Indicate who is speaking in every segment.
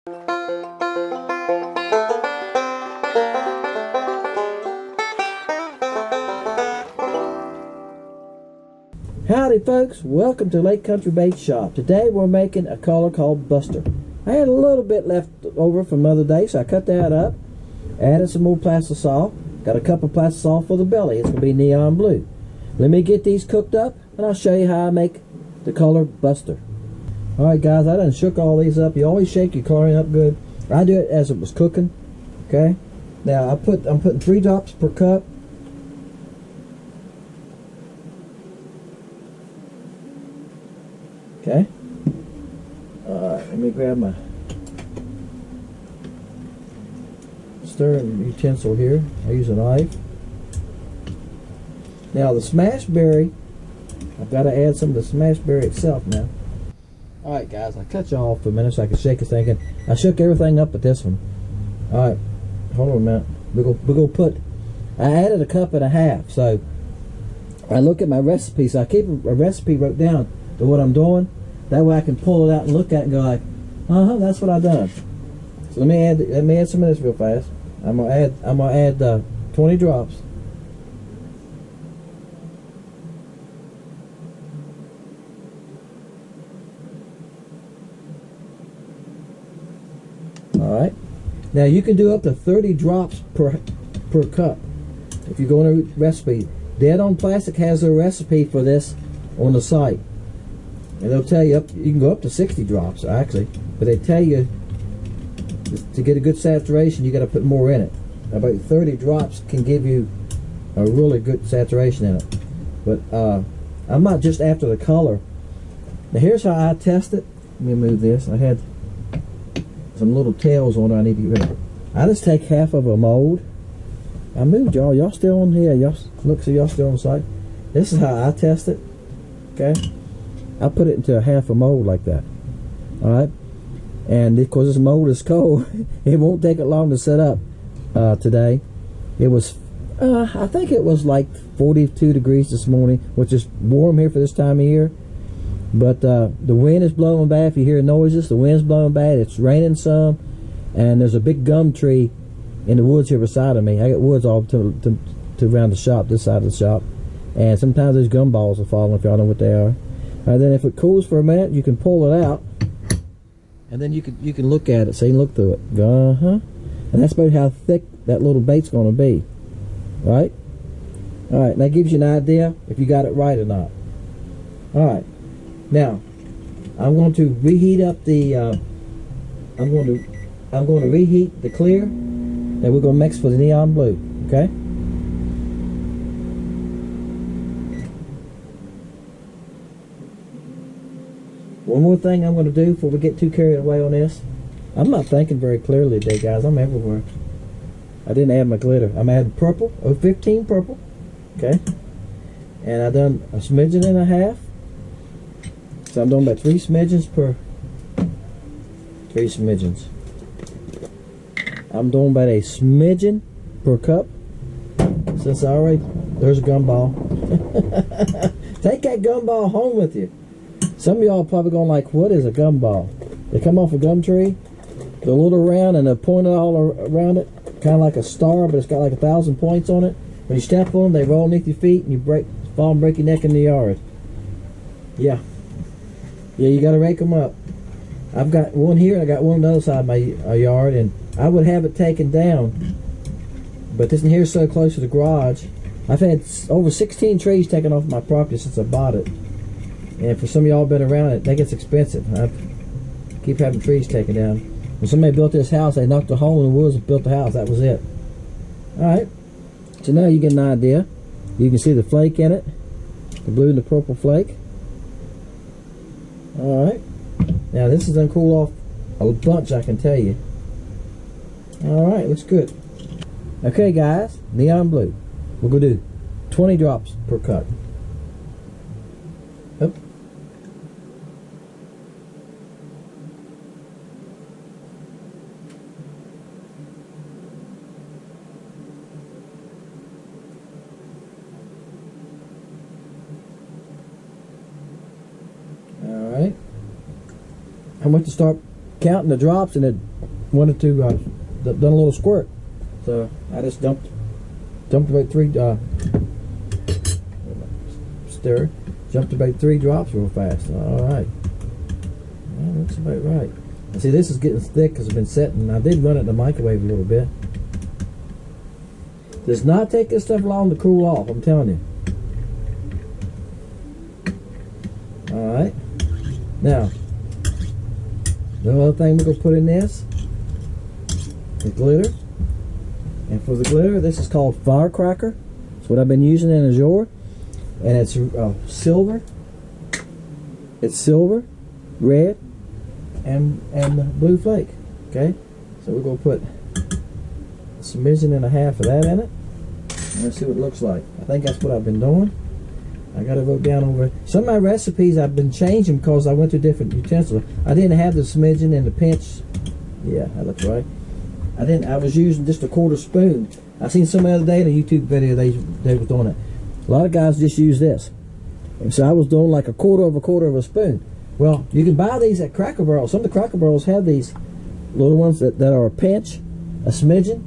Speaker 1: Howdy folks, welcome to Lake Country Bait Shop. Today we're making a color called Buster. I had a little bit left over from the other day, so I cut that up, added some more plastisol, got a cup of plastisol for the belly. It's going to be neon blue. Let me get these cooked up and I'll show you how I make the color Buster. Alright guys, I done shook all these up. You always shake your chlorine up good. I do it as it was cooking. Okay. Now I'm putting 3 drops per cup. Okay. Alright, let me grab my stirring utensil here. I use a knife. Now the smashed berry, I've got to add some of the smashed berry itself now. Alright guys, I cut you off for a minute so I can shake this thing. I shook everything up but this one. Alright, hold on a minute. We're gonna put, I added a cup and a half, so I look at my recipe, so I keep a recipe wrote down to what I'm doing. That way I can pull it out and look at it and go like, that's what I done. So let me add some of this real fast. I'm gonna add 20 drops. All right. Now you can do up to 30 drops per cup if you go on a recipe. Dead on Plastic has a recipe for this on the site. And they'll tell you you can go up to 60 drops actually, but they tell you to get a good saturation you got to put more in it. About 30 drops can give you a really good saturation in it. But I'm not just after the color. Now here's how I test it. Let me move this. I had some little tails on it I need to get rid of. I just take half of a mold. I moved y'all. Y'all still on here? Y'all look, so y'all still on the site. This is how I test it. Okay. I put it into a half a mold like that. Alright? And because this mold is cold, it won't take it long to set up today. It was, I think it was like 42 degrees this morning, which is warm here for this time of year. But the wind is blowing bad. If you hear noises, the wind's blowing bad. It's raining some. And there's a big gum tree in the woods here beside of me. I got woods all to around the shop, this side of the shop. And sometimes those gum balls are falling, if y'all know what they are. And then if it cools for a minute, you can pull it out, and then you can look at it, so you can look through it. And that's about how thick that little bait's going to be, right? All right, and that gives you an idea if you got it right or not. All right, now I'm going to reheat up the. I'm going to reheat the clear that we're going to mix for the neon blue. Okay. One more thing I'm going to do before we get too carried away on this. I'm not thinking very clearly today, guys. I'm everywhere. I didn't add my glitter. I'm adding purple, 015 purple. Okay. And I done a smidgen and a half. So I'm doing about 3 smidgens per. 3 smidgens. I'm doing about a smidgen per cup. Since I already, there's a gumball. Take that gumball home with you. Some of y'all are probably going like, what is a gumball? They come off a gum tree, they're a little round, and they're pointed all around it, kind of like a star, but it's got like 1,000 points on it. When you step on them, they roll underneath your feet, and you fall and break your neck in the yard. Yeah, you got to rake them up. I've got one here, and I got one on the other side of my yard, and I would have it taken down, but this one here is so close to the garage. I've had over 16 trees taken off my property since I bought it. And for some of y'all been around it, that gets expensive. I keep having trees taken down. When somebody built this house, they knocked a hole in the woods and built the house. That was it. Alright. So now you get an idea. You can see the flake in it. The blue and the purple flake. Alright. Now this is going to cool off a bunch, I can tell you. Alright, looks good. Okay guys, neon blue. We're going to do 20 drops per cup. Up. I went to start counting the drops, and wanted to done a little squirt, so I just dumped about 3 stir, jumped about 3 drops real fast. All right, well, looks about right. And see, this is getting thick because it's been setting. I did run it in the microwave a little bit. Does not take this stuff long to cool off, I'm telling you. All right, now the other thing we're gonna put in this is glitter. And for the glitter, this is called firecracker. It's what I've been using in Azure, and it's silver. It's silver, red, and blue flake. Okay, so we're gonna put a smidgen and a half of that in it. Let's see what it looks like. I think that's what I've been doing. I gotta go down over some of my recipes. I've been changing because I went to different utensils. I didn't have the smidgen and the pinch. Yeah, that looks right. I was using just a 1/4 spoon. I seen some other day in a YouTube video they were doing it. A lot of guys just use this, and so I was doing like a quarter of a spoon. Well, you can buy these at Cracker Barrel. Some of the Cracker Barrels have these little ones that are a pinch, a smidgen.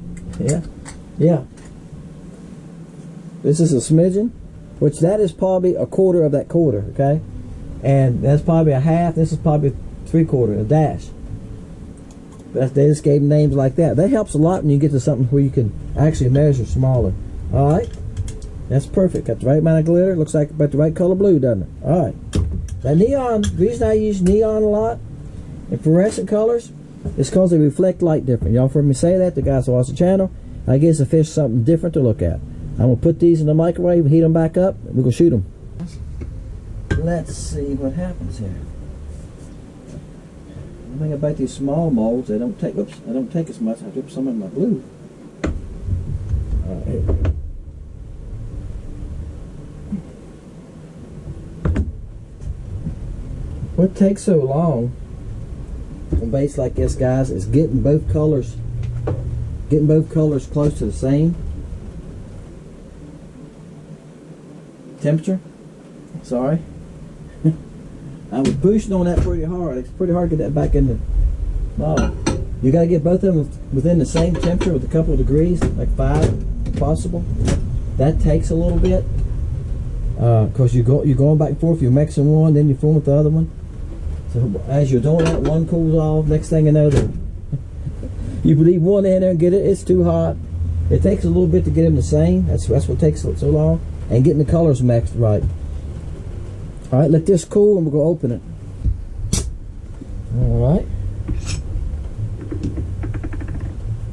Speaker 1: Yeah. This is a smidgen, which that is probably a quarter of that quarter. Okay, and that's probably a half. This is probably 3/4, a dash. They just gave names like that. That helps a lot when you get to something where you can actually measure smaller. All right, that's perfect. Got the right amount of glitter. Looks like about the right color blue, doesn't it? All right. That neon, the reason I use neon a lot and fluorescent colors is because they reflect light different. Y'all heard me say that, the guys who watch the channel. I guess the fish something different to look at. I'm going to put these in the microwave, heat them back up, and we're going to shoot them. Let's see what happens here. The thing about these small molds, they don't take as much. I have to put some in my blue. All right, here we go. What takes so long on baits like this, guys, is getting both colors close to the same temperature. Sorry. I was pushing on that pretty hard. It's pretty hard to get that back in the bottle. You got to get both of them within the same temperature with a couple of degrees, like 5 if possible. That takes a little bit because you're going back and forth. You're mixing one, then you're fooling with the other one. So as you're doing that, one cools off. Next thing you know, you leave one in there and get it. It's too hot. It takes a little bit to get them the same. That's what takes so long, and getting the colors mixed right. All right, let this cool and we're going to open it. All right.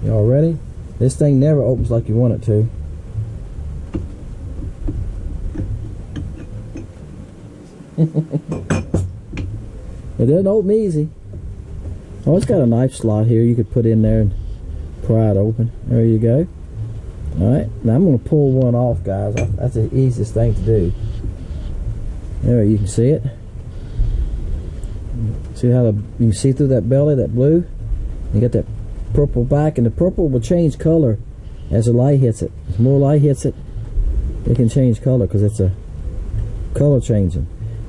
Speaker 1: Y'all ready? This thing never opens like you want it to. It doesn't open easy. Oh, it's got a knife slot here you could put in there and pry it open. There you go. All right, now I'm going to pull one off, guys. That's the easiest thing to do. There, you can see it. See how you can see through that belly, that blue? You got that purple back, and the purple will change color as the light hits it. As more light hits it, it can change color because it's a color changing.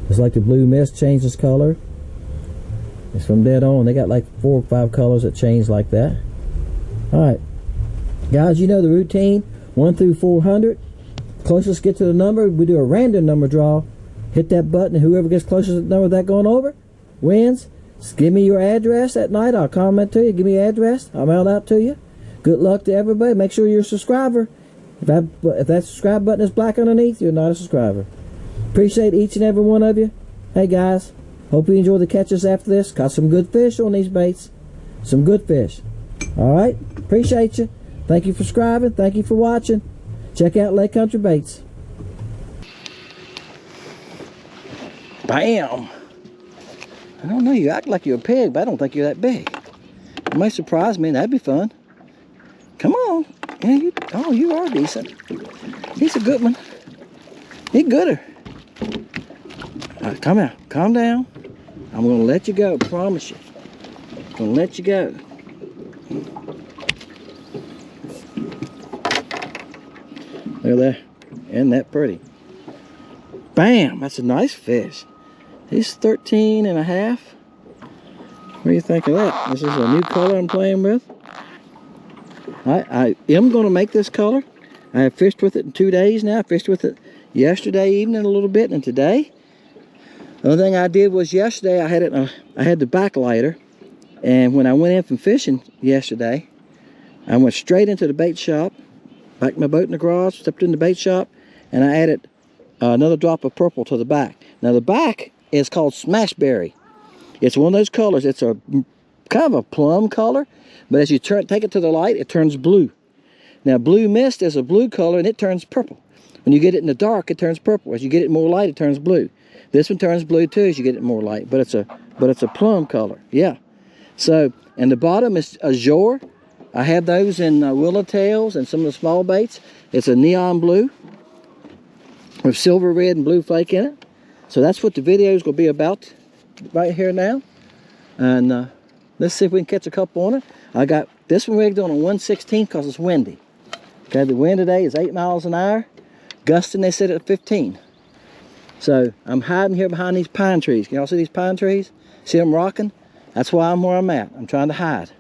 Speaker 1: It's like the blue mist changes color. It's from dead on. They got like 4 or 5 colors that change like that. Alright, guys, you know the routine. 1 through 400. Closest get to the number, we do a random number draw. Hit that button, and whoever gets closest to the number that going over wins. Just give me your address that night. I'll comment to you. Give me your address. I'll mail it out to you. Good luck to everybody. Make sure you're a subscriber. If that subscribe button is black underneath, you're not a subscriber. Appreciate each and every one of you. Hey guys, hope you enjoy the catches after this. Caught some good fish on these baits. Some good fish. Alright, appreciate you. Thank you for subscribing. Thank you for watching. Check out Lake Country Baits. Bam! I don't know, you act like you're a pig, but I don't think you're that big. You might surprise me, and that'd be fun. Come on. Yeah, you are decent. He's a good one. He's gooder. All right, come out. Calm down. I'm going to let you go, promise you. I'm going to let you go. Look at that. Isn't that pretty? Bam! That's a nice fish. He's 13 and a half. do you think of that? This is a new color I'm playing with. I am going to make this color. I have fished with it in 2 days now. I fished with it yesterday evening a little bit and today. The only thing I did was yesterday I had the backlighter, and when I went in from fishing yesterday, I went straight into the bait shop, backed my boat in the garage, stepped in the bait shop, and I added another drop of purple to the back. Now the back is called Smashberry. It's one of those colors. It's a kind of a plum color, but as you take it to the light, it turns blue. Now blue mist is a blue color and it turns purple. When you get it in the dark, it turns purple. As you get it more light, it turns blue. This one turns blue too as you get it more light, but it's a plum color. Yeah. So, and the bottom is azure. I have those in Willowtails and some of the small baits. It's a neon blue with silver, red, and blue flake in it. So that's what the video is going to be about right here now. And let's see if we can catch a couple on it. I got this one rigged on a 1/16 because it's windy. Okay, the wind today is 8 miles an hour. Gaston, they set it at 15. So I'm hiding here behind these pine trees. Can y'all see these pine trees? See them rocking? That's why I'm where I'm at. I'm trying to hide.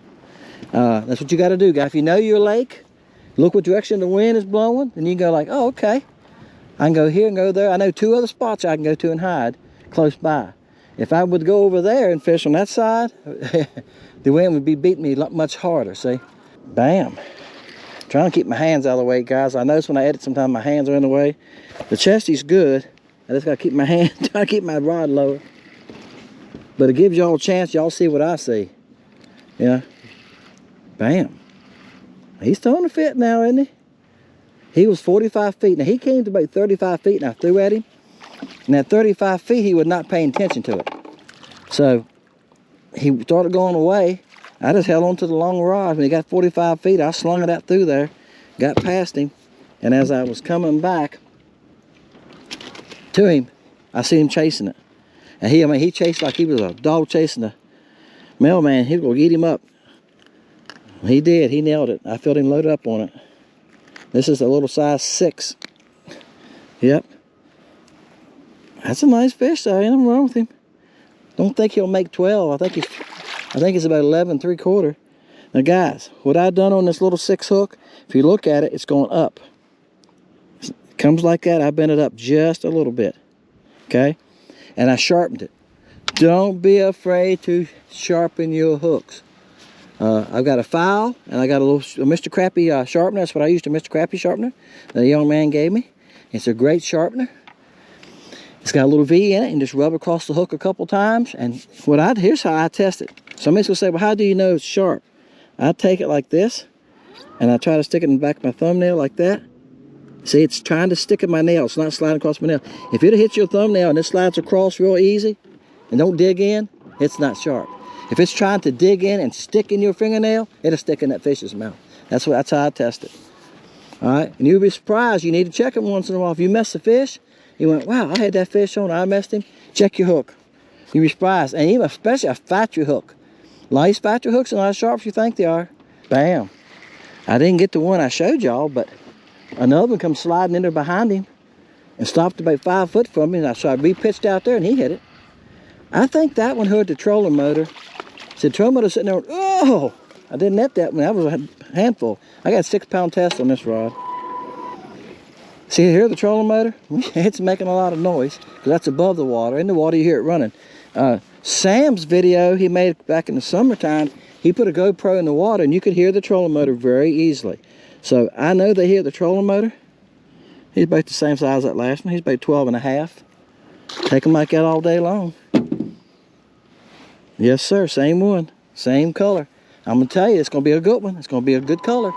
Speaker 1: That's what you got to do, guys. If you know your lake, look what direction the wind is blowing, and you can go like, oh, okay. I can go here and go there. I know 2 other spots I can go to and hide close by. If I would go over there and fish on that side, the wind would be beating me much harder, see? Bam. Trying to keep my hands out of the way, guys. I notice when I edit, sometimes my hands are in the way. The chesty's good. I just got to keep my hand, try to keep my rod lower. But it gives y'all a chance. Y'all see what I see. Yeah. Bam. He's throwing a fit now, isn't he? He was 45 feet. Now, he came to about 35 feet, and I threw at him. And at 35 feet, he was not paying attention to it. So, he started going away. I just held on to the long rod. When he got 45 feet, I slung it out through there, got past him, and as I was coming back to him, I see him chasing it. And he chased like he was a dog chasing a mailman. He was going to eat him up. He did. He nailed it. I felt him loaded up on it. This is a little size 6. Yep. That's a nice fish, though. Ain't nothing wrong with him. Don't think he'll make 12. I think it's about 11 3/4. Now, guys, what I've done on this little 6 hook, if you look at it, it's going up. It comes like that. I bent it up just a little bit. Okay? And I sharpened it. Don't be afraid to sharpen your hooks. I've got a file, and I got a Mr. Crappie sharpener. That's what I used, a Mr. Crappie sharpener that a young man gave me. It's a great sharpener. It's got a little V in it, and just rub across the hook a couple times. And here's how I test it. Somebody's gonna say, well, how do you know it's sharp? I take it like this, and I try to stick it in the back of my thumbnail like that. See, it's trying to stick in my nail. It's not sliding across my nail. If it hits your thumbnail and it slides across real easy and don't dig in, it's not sharp. If it's trying to dig in and stick in your fingernail, it'll stick in that fish's mouth. That's how I test it. All right, and you'll be surprised. You need to check it once in a while. If you mess the fish, you went, wow, I had that fish on, I messed him. Check your hook. You'll be surprised. And even especially a factory hook. A lot of these factory hooks are not as sharp as you think they are. Bam. I didn't get the one I showed y'all, but another one comes sliding in there behind him and stopped about 5 foot from me, and so I re-pitched out there and he hit it. I think that one heard the trolling motor. See, the trolling motor sitting there, oh! I didn't net that one. That was a handful. I got a 6-pound test on this rod. See, hear the trolling motor? It's making a lot of noise because that's above the water. In the water, you hear it running. Sam's video he made back in the summertime, he put a GoPro in the water and you could hear the trolling motor very easily. So I know they hear the trolling motor. He's about the same size as that last one. He's about 12.5. Take them like that all day long. Yes, sir. Same one. Same color. I'm going to tell you, it's going to be a good one. It's going to be a good color.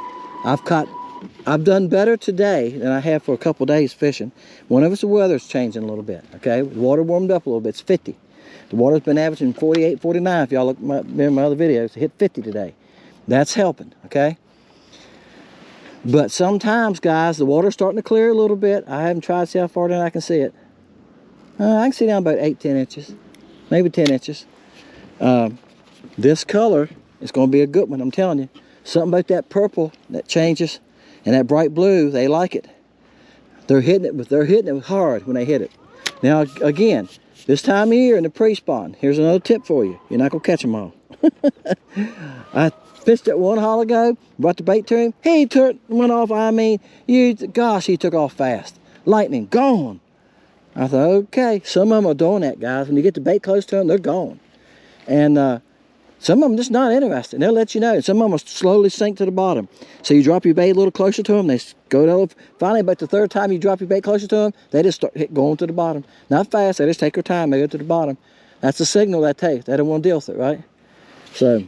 Speaker 1: I've done better today than I have for a couple days fishing. One of us, the weather's changing a little bit, okay? The water warmed up a little bit. It's 50. The water's been averaging 48, 49. If y'all look at my other videos, it hit 50 today. That's helping, okay? But sometimes, guys, the water's starting to clear a little bit. I haven't tried to see how far down I can see it. I can see down about 8, 10 inches. Maybe 10 inches. This color is going to be a good one, I'm telling you. Something about that purple that changes and that bright blue, they like it. They're hitting it hard when they hit it. Now, again, this time of year in the pre-spawn, here's another tip for you. You're not going to catch them all. I fished it one haul ago, brought the bait to him. He went off, I mean, gosh, he took off fast. Lightning, gone. I thought, okay, some of them are doing that, guys. When you get the bait close to them, they're gone. And some of them just not interested. They'll let you know. Some of them will slowly sink to the bottom. So you drop your bait a little closer to them, they go down. Finally, about the third time you drop your bait closer to them, they just start going to the bottom. Not fast, they just take their time, they go to the bottom. That's the signal they take. They don't want to deal with it, right? So,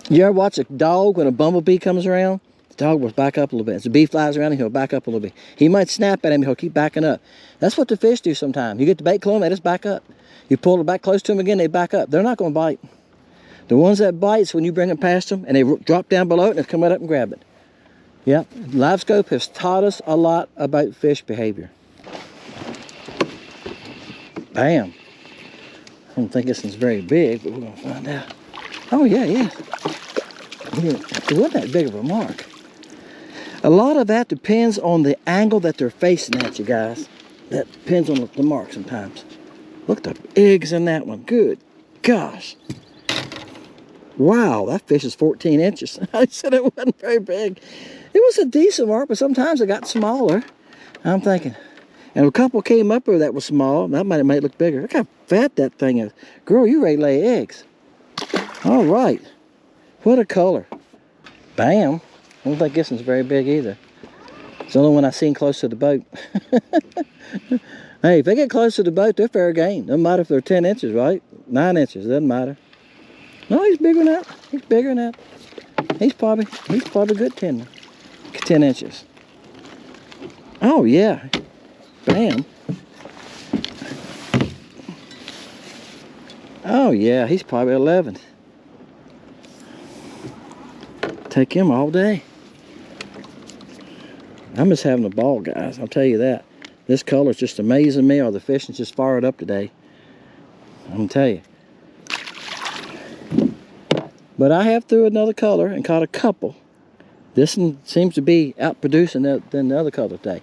Speaker 1: you ever watch a dog when a bumblebee comes around? The dog will back up a little bit. As the bee flies around, he'll back up a little bit. He might snap at him, he'll keep backing up. That's what the fish do sometimes. You get the bait close, they just back up. You pull it back close to them again, they back up. They're not going to bite. The ones that bites when you bring it past them and they drop down below it and they come right up and grab it. Yep, Live Scope has taught us a lot about fish behavior. Bam. I don't think this one's very big, but we're going to find out. Oh, yeah, yeah. It wasn't that big of a mark. A lot of that depends on the angle that they're facing at you, guys. That depends on the mark sometimes. Look at the eggs in that one. Good gosh. Wow, that fish is 14 inches. I said it wasn't very big. It was a decent mark, but sometimes it got smaller. I'm thinking. And a couple came up there that was small. That might make it look bigger. Look how fat that thing is. Girl, you ready to lay eggs. All right. What a color. Bam. I don't think this one's very big either. It's the only one I seen close to the boat. Hey, if they get close to the boat, they're fair game. Doesn't matter if they're 10 inches, right? 9 inches, doesn't matter. No, he's bigger than that. He's bigger than that. He's probably good 10 inches. Oh yeah. Bam. Oh yeah, he's probably 11. Take him all day. I'm just having a ball, guys. I'll tell you that. This color's just amazing me, or the fishing's just fired up today. I'm gonna tell you. But I have threw another color and caught a couple. This one seems to be outproducing than the other color today.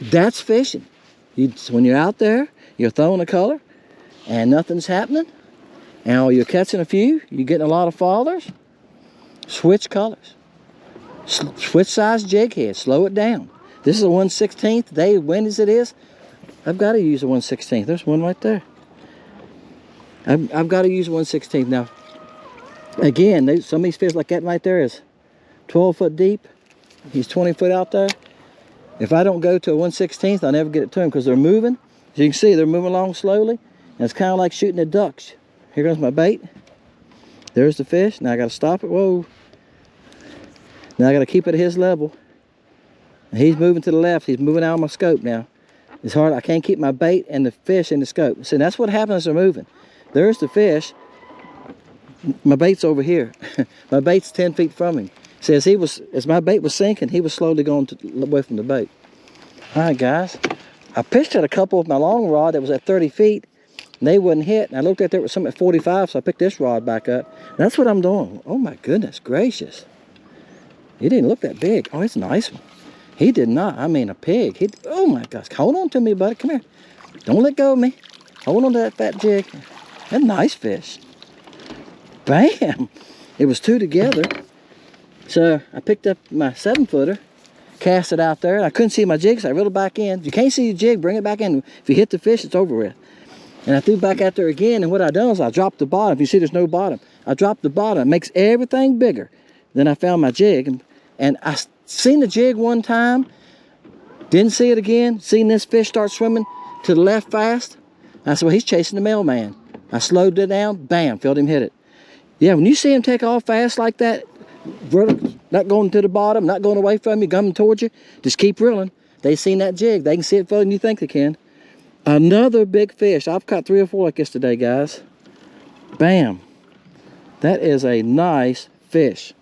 Speaker 1: That's fishing. When you're out there, you're throwing a color and nothing's happening, and you're catching a few, you're getting a lot of fathers, switch colors. Switch size jig head, slow it down. This is a 1/16. Today, wind as it is, I've got to use a 1/16. There's one right there. I've got to use a 1/16. Now, again, some of these fish like that right there is 12 foot deep. He's 20 foot out there. If I don't go to a 1/16, I'll never get it to him because they're moving. As you can see, they're moving along slowly. And it's kind of like shooting at ducks. Here goes my bait. There's the fish. Now I got to stop it. Whoa. Now I got to keep it at his level. He's moving to the left. He's moving out of my scope now. It's hard. I can't keep my bait and the fish in the scope. See, that's what happens as they're moving. There's the fish. My bait's over here. My bait's 10 feet from him. See, as my bait was sinking, he was slowly going away from the boat. All right, guys. I pitched at a couple with my long rod that was at 30 feet. And they wouldn't hit. And I looked at there was something at 45, so I picked this rod back up. And that's what I'm doing. Oh, my goodness gracious. He didn't look that big. Oh, it's a nice one. He did not. I mean, a pig. Oh, my gosh. Hold on to me, buddy. Come here. Don't let go of me. Hold on to that fat jig. That's a nice fish. Bam. It was two together. So I picked up my 7-footer, cast it out there, and I couldn't see my jig, so I reeled it back in. If you can't see your jig, bring it back in. If you hit the fish, it's over with. And I threw back out there again, and what I done is I dropped the bottom. If you see there's no bottom, I dropped the bottom. It makes everything bigger. Then I found my jig, and I seen the jig one time, didn't see it again, seen this fish start swimming to the left fast. I said, well, he's chasing the mailman. I slowed it down, bam, felt him hit it. Yeah, when you see him take off fast like that, not going to the bottom, not going away from you, coming towards you, just keep reeling. They seen that jig. They can see it further than you think they can. Another big fish. I've caught 3 or 4 like this today, guys. Bam. That is a nice fish.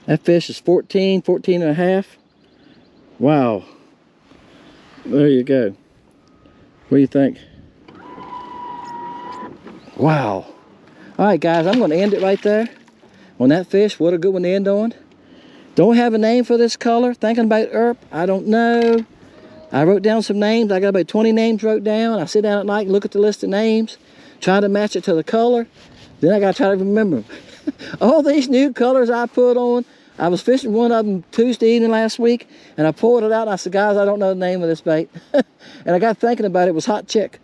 Speaker 1: That fish is 14 and a half. Wow. There you go. What do you think? Wow. All right, guys, I'm going to end it right there. On that fish, what a good one to end on. Don't have a name for this color. Thinking about Earp, I don't know. I wrote down some names. I got about 20 names wrote down. I sit down at night and look at the list of names, try to match it to the color. Then I got to try to remember. All these new colors I put on. I was fishing one of them Tuesday evening last week, and I pulled it out, and I said, guys, I don't know the name of this bait. And I got thinking about it. It was Hot Chick.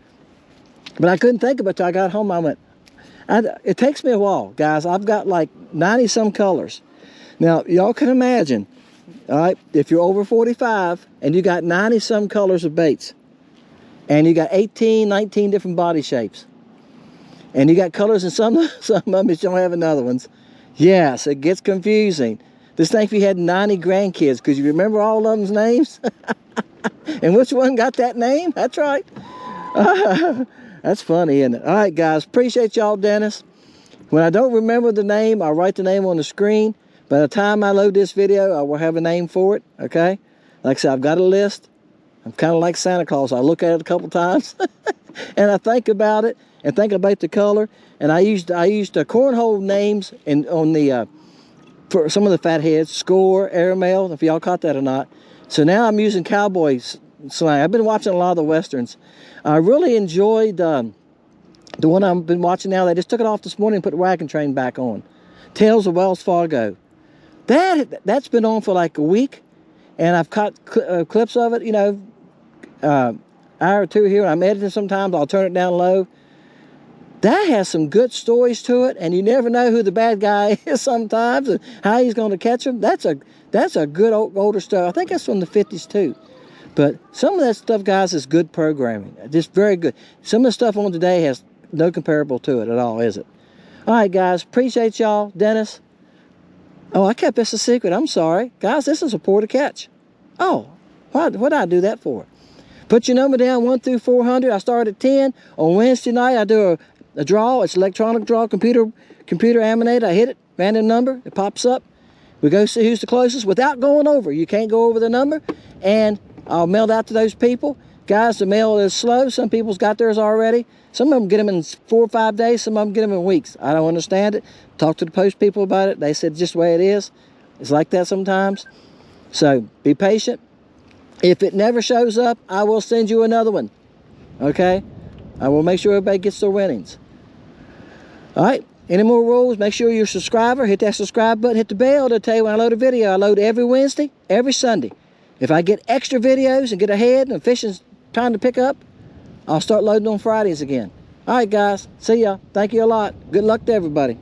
Speaker 1: But I couldn't think about it till I got home. I went, it takes me a while, guys. I've got like 90-some colors. Now, y'all can imagine, all right, if you're over 45 and you got 90-some colors of baits, and you got 18, 19 different body shapes, and you got colors in some of them, but you don't have in other ones, yes, it gets confusing. Just think if you had 90 grandkids, because you remember all of them's names? And which one got that name? That's right. That's funny, isn't it? All right, guys, appreciate y'all, Dennis. When I don't remember the name, I'll write the name on the screen. By the time I load this video, I will have a name for it, okay? Like I said, I've got a list. I'm kind of like Santa Claus. I look at it a couple times, and I think about it, and think about the color. And I used cornhole names on the for some of the fat heads, Score, Airmail, if y'all caught that or not. So now I'm using cowboy slang. I've been watching a lot of the Westerns. I really enjoyed the one I've been watching now. They just took it off this morning and put the wagon train back on. Tales of Wells Fargo. That's been on for like a week, and I've caught clips of it, you know, hour or two here. When I'm editing sometimes, I'll turn it down low. That has some good stories to it, and you never know who the bad guy is sometimes and how he's going to catch them. That's a good older stuff. I think that's from the 50s too. But some of that stuff, guys, is good programming. Just very good. Some of the stuff on today has no comparable to it at all, is it? All right, guys. Appreciate y'all. Dennis. Oh, I kept this a secret. I'm sorry. Guys, this is a pour to catch. Oh, what did I do that for? Put your number down 1 through 400. I start at 10. On Wednesday night, I do a draw. It's electronic draw, computer animated. I hit it, random number. It pops up. We go see who's the closest without going over. You can't go over the number. And I'll mail that to those people. Guys, the mail is slow. Some people's got theirs already. Some of them get them in 4 or 5 days. Some of them get them in weeks. I don't understand it. Talk to the post people about it. They said just the way it is. It's like that sometimes. So be patient. If it never shows up, I will send you another one. Okay? I will make sure everybody gets their winnings. All right? Any more rules? Make sure you're a subscriber. Hit that subscribe button. Hit the bell to tell you when I load a video. I load every Wednesday, every Sunday. If I get extra videos and get ahead and fishing's trying to pick up, I'll start loading on Fridays again. All right, guys. See ya. Thank you a lot. Good luck to everybody.